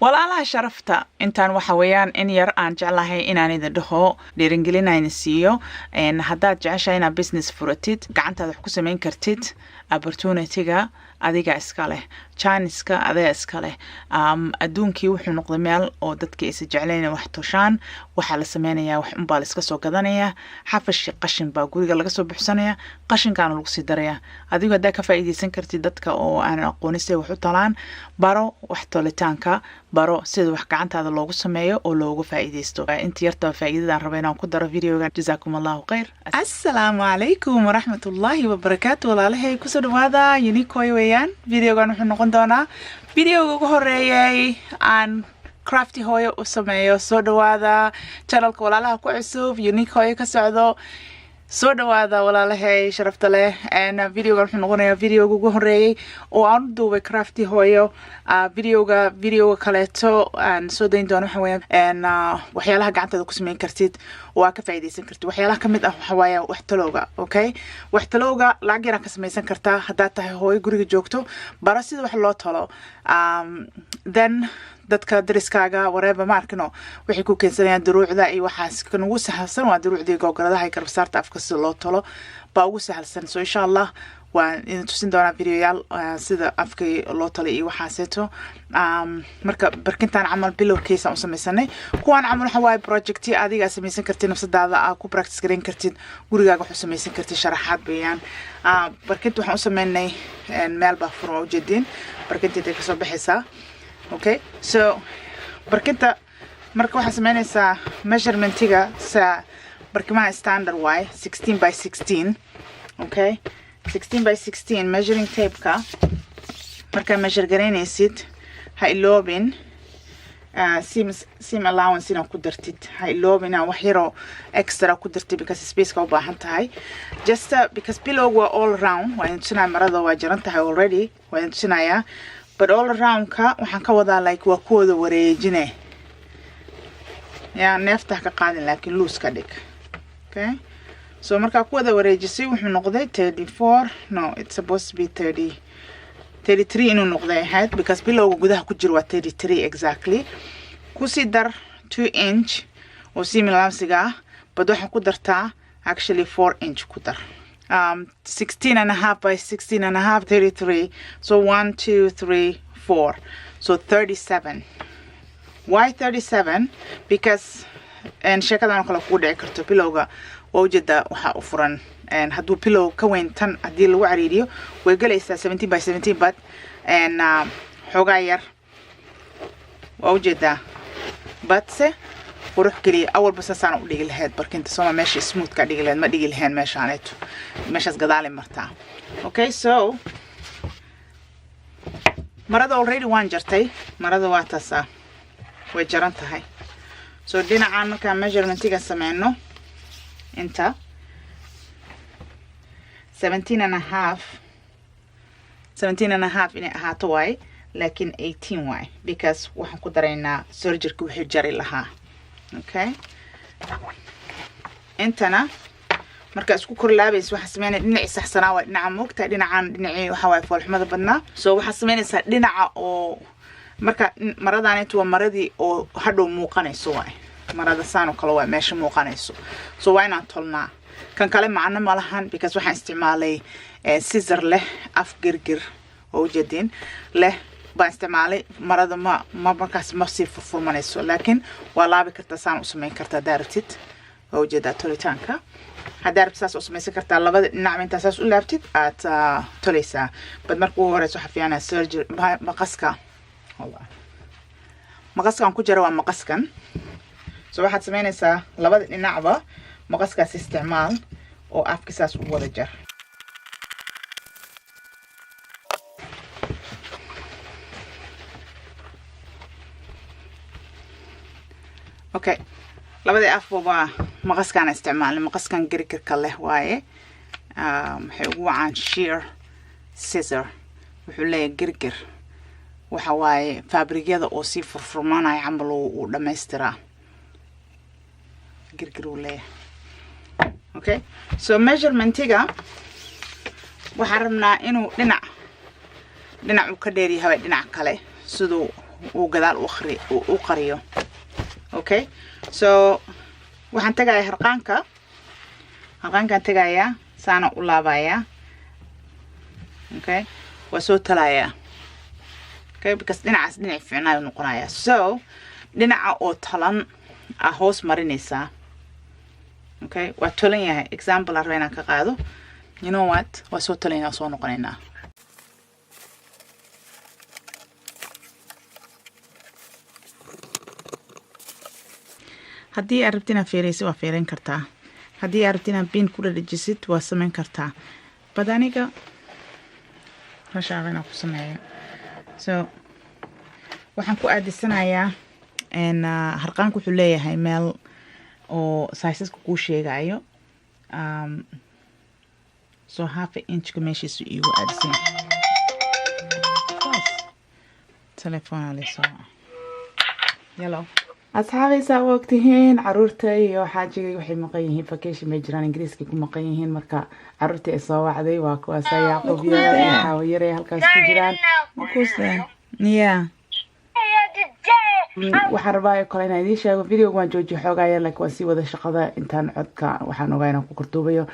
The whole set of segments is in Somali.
walaalaha sharafta intaan waxa weeyaan in yar aan jeclahay inaan idin dhaho dhiiringelinayna siiyo haddaad jeceshahay inaad business furatid gacantaada wax ku samayn kartid opportunity-ga adiga iska leh Chinese-ka adiga iska leh adduunkii wuxuu noqday meel oo dadka isa jeclayna wax toshaan waxa la sameeyaa wax un baa la iska soo gadanaya xafash qashin baa guriga laga soo buuxsanaya qashinkaana lagu sii daraya adigu hadaa ka faa'iideysan kartid dadka oo aan aqoonisay wax u talaan baro wax tolitaanka baro sida wax gacantaada loogu sameeyo oo loogu faa'iideysto inta yarta faa'iidadaan rabo inaan ku daro videoga jazakumullahu khayr assalaamu alaykum warahmatullahi wabarakatuh walaalahay ku soo dhawaada Unique weeyaan videogan wuxuu noqon doonaa videoga ugu horeeyay aan crafty hooyo u sameeyo soo dhawaada channelka walaalaha ku cusub Unique hooyo ka socdo soo dhawaada walaalahay sharafta leh videoga wuxuu noqonayaa videoga ugu horeeyay oo aan duubay crafty hooyo videoga kaleeto aan soo dayn doono waxa weeyaan waxyaalaha gacantada ku sameyn kartid waa ka faa'iideysan kartid waxyaalaha kamid ah waxa weeye wax talooga okay wax talooga lacag yar ka samaysan kartaa hadaa tahay hooyo guriga joogto bara sida wax loo talo then dadka dariskaaga wareeba ma arkino waxay ku keensanayaan duruucda iyo waxaas kan ugu sahalsan waa duruucdii googoladaha garab saarta afka si loo talo baa ugu sahalsan so insha Allah waan in tusin doona videoyaal sida afka loo talo iyo waxaaseeto marka barkintaan camal bilowkiisa u samaysanay kuwaan camal waxa way projecti adiga samaysan kartid nafsadaada ku practice gareyn kartid gurigaaga wax u samaysan kartid sharaxaad bayaan barkinta waxaan u sameynay meel baa furo u jeedin barkinta ay ka soo baxaysaa okay so barkinta marka waxa sameynaysa measurementiga sa barkimaha standard way 16 by 16 okay 16 by 16 measuring tape ka marka measure gareynaysid ha iloobin seam allowance ina ku dartid ha iloobin wax yaro extra ku dartid because space ka u baahan tahay just because below were all around waan tusinayaa marada waa jaran tahay already waan tusinayaa but all around ka waxaan ka wadaa like waa kooda wareejine neefta ka qaadin laakiin loose ka dhig okay so marka kooda wareejisay wuxuu noqday 34 no it's supposed to be 33 inuu noqday ahayd because below gudaha ku jiro waa 33 exactly ku sii dar 2 inch oo seam allowance-ga but waxaan ku dartaa actually 4 inch ku dar 16 and a half by 16 and a half 33 so 1 2 3 4 so 37 why 37 because and sheekadan kala ku dhici karto bilowga wajada waxa u furan and haduu bilow ka weyn tan hadii lagu cariiriyo way galaysaa 17 by 17 but and xogaa yar wajada but se qurux kaliya awal bas saan u dhigi lahayd barkinta soo meesha smooth ka dhigi lahayd ma dhigi lahayn meeshaaneeto meeshaas gadaal martaa okay so marada already waan jartay marada waa taasa way jaran tahay so dhinacaan marka measurementiga sameeyno inta 17 and a half inay ahaato way laakiin 18 way because waxaan ku dareynaa surgery-ku wixii jari lahaa okay intana marka isku korlaabays waxa sameeyay dhinac saxsanaa waa dhinaca moogta dhinacii waxa way foolxumada badnaa so waxa sameynaysa dhinaca oo marka maradaantu waa maradii oo hadhow muuqanayso way marada saan oo kale waa meesha muuqanayso so waa inaan tolnaa kan kale macna ma lahan because waxaan isticmaalay scissor leh af girgir oo jeedin leh baan isticmaalay marada ma markaas ma sii furfurmanayso laakiin waa laabi kartaa saan u sameyn kartaa daartid oo jeeda tolitaanka hadaa rabtaas u sameyn kartaa labada dhinac inta saas u laabtid aad toleysaa bad markuu horeyso waxa fiican surgery maqaska wallahi maqaskan ku jira waa maqaskan so waxaad sameynaysaa labada dhinacba maqaskaas isticmaal oo afkiisaas u wada jar okay labada afba maqaskan isticmaal maqaskan girgirka leh waaye waxay ugu wacaan shear scissor wuxuu leeyahay girgir waxa waaye fabrigyada oo si furfurmaanay camal uu dhameystiraa girgir uu leeyahay okay so measurementiga waxaan rabnaa inuu dhinac uu ka dheer yahay dhinac kale sidoo uu gadaal u qariyo. Okay, so waxaan tagayaa harqaankaan tagayaa saana u laabayaa. Okay, waa soo talayaa. Okay, because dhinacaas dhinac fiicnaa noqonayaa. So dhinaca oo talan hoos marinaysaa. Okay, waa tolan yahay. Example aan rabaa inaan ka qaado. You know what? Waa soo talaynaa soo noqonaynaa. haddii aad rabtid inaad feeraysid waa feerayn kartaa. haddii aad rabtid inaad biin ku dhadhajisid waa samayn kartaa. But aniga rashaaba inaan ku sameeyo. So waxaan ku aadisanayaa harqaanku wuxuu leeyahay meel oo sizesku kuu sheegayo. So half an inch meeshiisu iigu aadisan. Telefoon aliso. Yellow. asxaabaysa waqtihiin caruurta iyo xaajigay waxay maqan yihiin vacation ma jiraan ingiriiska ku maqan yihiin marka caruurta ay soo wacday waa kuwaas Yaaqoob iyo Xaawiyare halkaas ku jiraan kuuseen waxaan rabaa kale inaan idin sheego videoga waan joojiyo xoogaa like waa sii wada shaqada intaan codka waxaan ogaa inaan ku kortuubayo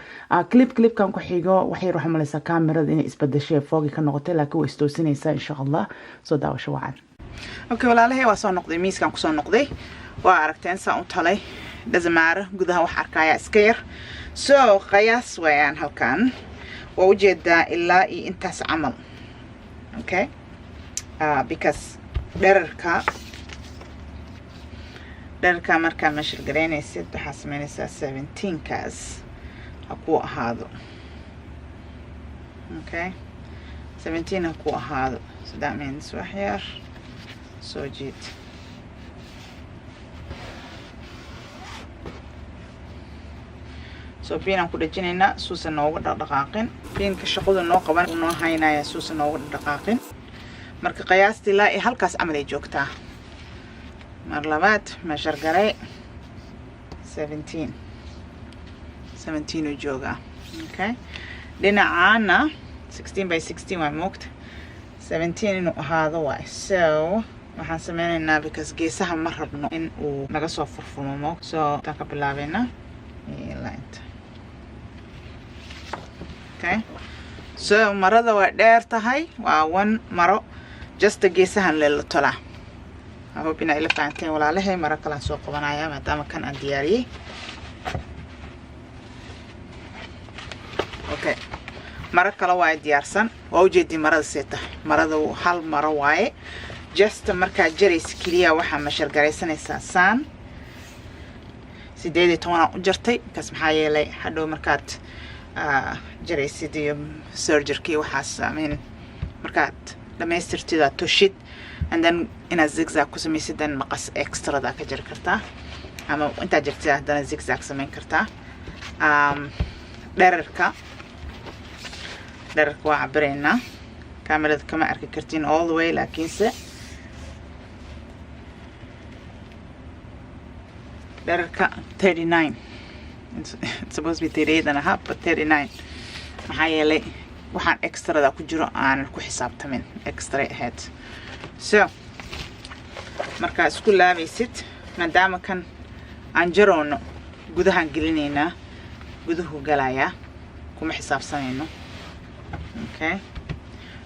clipkan ku xigo waxay ruux malaysa kaamirada inay isbedeshay foogi ka noqotay laakiin way istoosinaysaa insha Allah soo daawasho wacan. Okay, walaalahay waa soo noqday miiskan ku soo noqday. Waa aragteen saan u talay. Doesn't matter gudaha wax arkaya iska yar. So qiyaas weeyaan halkan. Waa u jeedaa ilaa iyo intaas camal. Okay? Because dhererka markaa measure garaynaysid waxaa samaynaysaa 17 kaas ha ku ahaado. Okay? 17 ha ku ahaado. So that means wax yar soo jeed. So biinaan ku dhajinaynaa suusan nooga dhaqdhaqaaqin. Biinka shaqadu noo qaban uu noo haynaya suusan nooga dhaqdhaqaaqin. Marka qiyaastii ilaa halkaas camal ay joogtaa. Mar labaad measure garay 17 uu joogaa. Okay? Dhinacaana 16 by 16 waa moogta. 17 inuu ahaado waay. So waxaan sameynaynaa because geesaha ma rabno in uu naga soo furfurmo. So taan ka bilaabayna ilaa inta. Okay? So marada waa dheer tahay waa 1 maro just geesahan la tolaa. I hope inay la fahanteen walaalahay mara kala soo qabanaya maadaama kan aan diyaariyay. Okay. mara kala waa diyaarsan waa u jeedii marada seeta marada hal maro waaye just marka jarays kaliya waxa mashar garaysanaysaa saan 18 u jartay kas maxaa yeelay hadhow markaad jaraysid iyo surgery waxaas markaad dhamaystirtida toshid and then ina zigzag ku samaysid dan maqas extra da ka jar kartaa ama inta jartida hadana zigzag samayn kartaa dhererka waa cabirayna kaamirada kama arki kartiin all the way laakiinse dhererka 39 it's supposed to be 38 and a half but 39 maxaa yeelay waxaan extra da ku jiro aan ku xisaabtamin extra ahead so marka isku laabaysid maadaama kan aan jaroono gudahan gelinayna guduhu galaya kuma xisaabsanayno. Okay,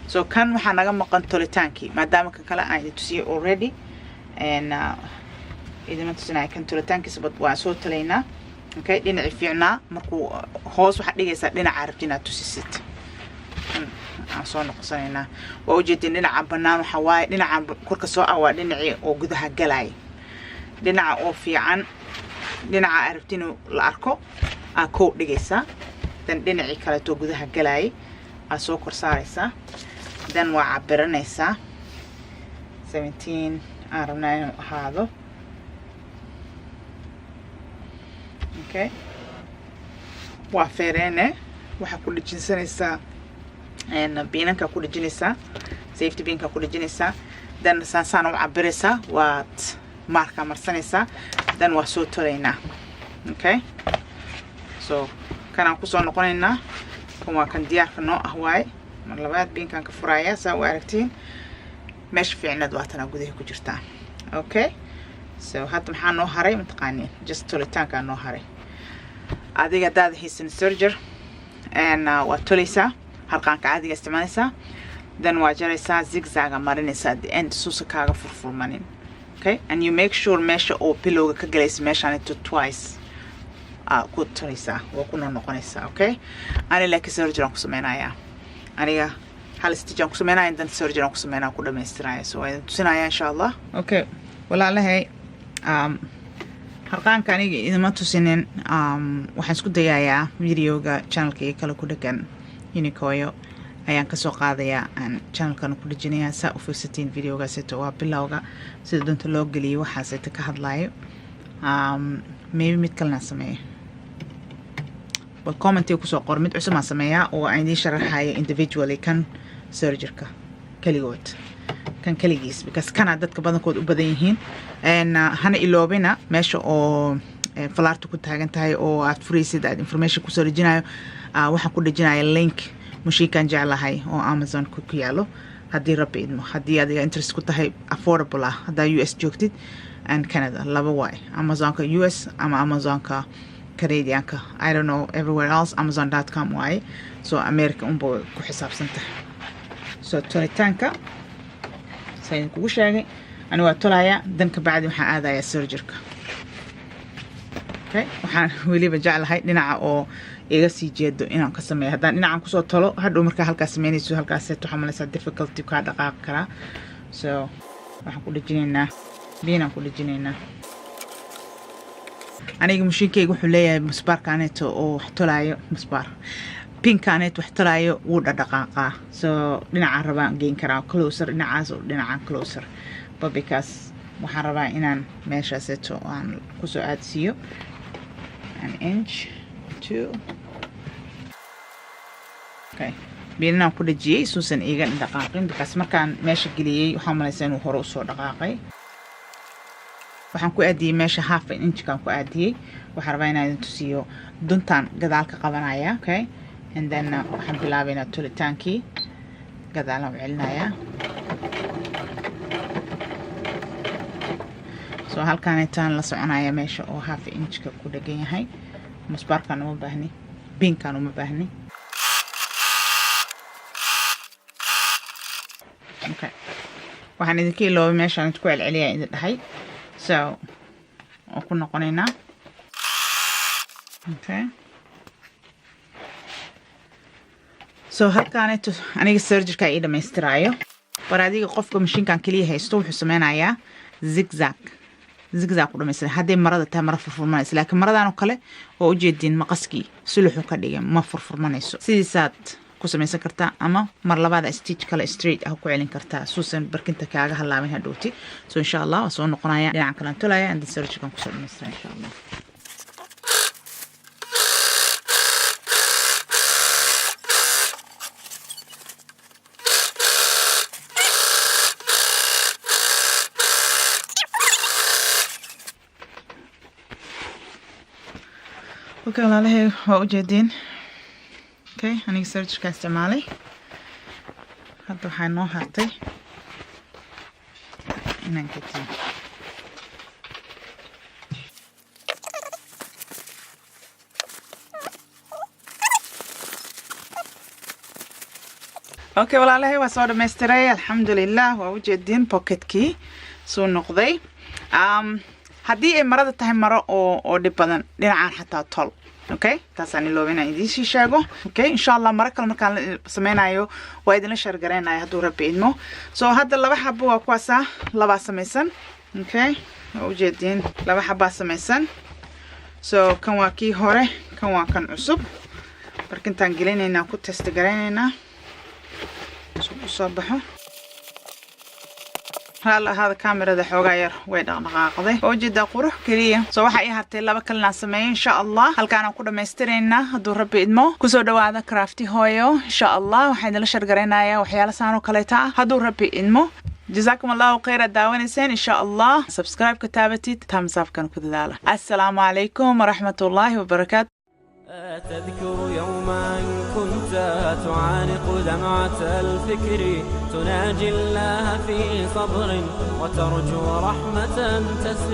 so kan waxaa naga maqan tolitaankii maadaama kan kale aan tusiyay already and idin tusinaay kan tolitaankiisa bad waa soo talaynaa. Okay, dhinaci fiicnaa markuu hoos waxa dhigaysa dhinaca rabtina tusisid aan soo noqosanayna waa u jeedin dhinaca banaan waxa waay dhinaca korka soo awaa dhinaci oo gudaha galay dhinaca oo fiican dhinaca rabtinu la arko aa ko dhigaysa dan dhinaci kale to gudaha galay soo kor saaraysa dan waa cabiranaysa 17 aan rabnaa inuu ahaado. Okay, waa feereene waxa ku dhijinsanaysaa biinanka ku dhijinaysaa safety biinka ku dhijinaysaa dan saan u cabiraysaa waa marka marsanaysaa dan waa soo tolaynaa. Okay, so kana ku soo noqonaynaa kan waa kan diyaarka noo ah waay mar labaad biinkan ka furaya saa u aragtiin meesha fiicnad waatana gudaha ku jirtaa. Okay, so hadda maxaa noo haray mataqaaniin just tolitaanka noo haray. adiga daad haysan surger and waa toleysaa halqaanka caadiga isticmaalaysaa then waa jaraysaa zigzag marinaysaa at the end suusa kaaga furfurmanin. Okay, and you make sure meesha oo pilowga ka galaysa meeshaan to twice ku toleysaa waa ku noqonaysaa. Okay, ani laakiin surger ku sameynaya aniga hal stitch ku sameynaya then surger ku sameynaa ku dhameystiraya so waan tusinaya insha Allah. Okay, walaalahay halqaanka aniga idima tusinin waxaan isku dayayaa videoga channelkayga kale ku dhagan Unicoyo ayaan ka soo qaadayaa aan channelkan ku dhajinayaa saa u fiirsatiin videoga sida waa bilowga sida doonta loo geliyo waxaas ay ka hadlayo maybe mid kalena sameeyo bal comment ku soo qor mid cusub ma sameeyaa oo aan idin sharaxayo individually kan surgerka kaligood kan kaligiis because kana dadka badankood u badan yihiin and hana iloobina meesha oo falaarta ku taagan tahay oo aad furaysid aad information ku soo rajinayo waxaan ku dhajinayaa link mushiikan jeclahay oo Amazon ku yaalo haddii rabbi idmo haddii adiga interest ku tahay affordable haddaa US joogtid and Canada laba way Amazonka US ama Amazonka Canadianka I don't know everywhere else amazon.com way so America unbo ku xisaabsantahay so tolitaanka sayn kugu sheegay ani waa tolaya dan ka bacdi waxaan aadayaa surgerka. Okay, waxaan weliba jeclahay dhinaca oo iga sii jeedo inaan ka sameeyo haddaan dhinacan kusoo tolo hadhow markaa halkaas sameynayso halkaas seeto xamalaysaa difficulty ka dhaqaaqi karaa so waxaan ku dhajinaynaa biinaan ku dhajinaynaa aniga mushiinkayga wuxuu leeyahay musbaarkaaneeto oo wax tolaayo musbaar pinkaaneet wax tolaayo wuu dhaqaaqaa so dhinacaan rabaan geyn karaa closer dhinacaas oo dhinacaan closer but because waxaan rabaa inaan meeshaaseeto aan kusoo aadsiiyo an inch 2. Okay, biinaan ku dhajiyay suusan iiga dhaqaaqin because markaan meesha geliyay waxaan malaysaa inuu hore u soo dhaqaaqay. waxaan ku aadiyay meesha half an inch kan ku aadiyay waxaan rabaa inaan tusiyo duntaan gadaalka qabanaya. Okay, and then waxaan bilaabaynaa tolitaankii gadaalan u celinayaa so halkaan intaan la soconaya meesha oo half inch ka ku dhagan yahay musbaarkan uma baahni binkan uma baahni. Okay, waxaan idinka iloobay meeshaan ku celceliyaa idin dhahay so oo ku noqonaynaa. Okay, so halkaan aniga surgerka ii dhameystiraayo war adiga qofka mashiinkan kaliya haysto wuxuu sameynayaa zigzag ku dhameystir haddii marada tahay mara furfurmanayso laakiin maradan oo kale oo u jeedin maqaskii suluxu ka dhigay ma furfurmanayso sidiisaad ku sameysan kartaa ama mar labaad stitch kale straight ku celin kartaa suusan barkinta kaaga halaabin hadhowti so insha Allah waa soo noqonaya dhinacan kale tolaya and surgerkan ku soo dhameystir insha Allah. Okay, walaalahay waa u jeedin. Okay, aniga surgerka isticmaalay hadda waxaa noo hartay inaan katiyo. Okay, walaalahay waa soo dhameystiray alxamdulillah waa u jeedin pocketkii soo noqday. haddii ay marada tahay maro oo dhib badan dhinacaan xataa tol. Okay, taasaan iloobina idin sii sheego. Okay, insha Allah mara kale markaan sameynayo waa idin la share gareynayo hadduu rabbi idmo. So hadda laba xabo waa kuwaasa laba sameysan. Okay, waa u jeedin laba xabo sameysan. So kan waa kii hore kan waa kan cusub barkintaan gelinaynaa ku test gareynaynaa soo baxo. هذا كاميرا ذا حوغاير وين دقدقاقدي وجد قروح كليا سو waxa ay hartay laba kalena sameeyay insha Allah halkaan ku dhameystireyna haduu rabbi idmo ku soo dhawaada crafty hooyo insha Allah waxaan la shargareynayaa waxyaalo saan oo kale taa haduu rabbi idmo جزاكم الله خير داونيسين إن شاء الله سبسكرايب كتابتي thumbs up كان كدالا السلام عليكم ورحمة الله وبركاته. تذكر يوما كنت تعانق دمعة الفكر تناجي الله في صبر وترجو رحمة تسري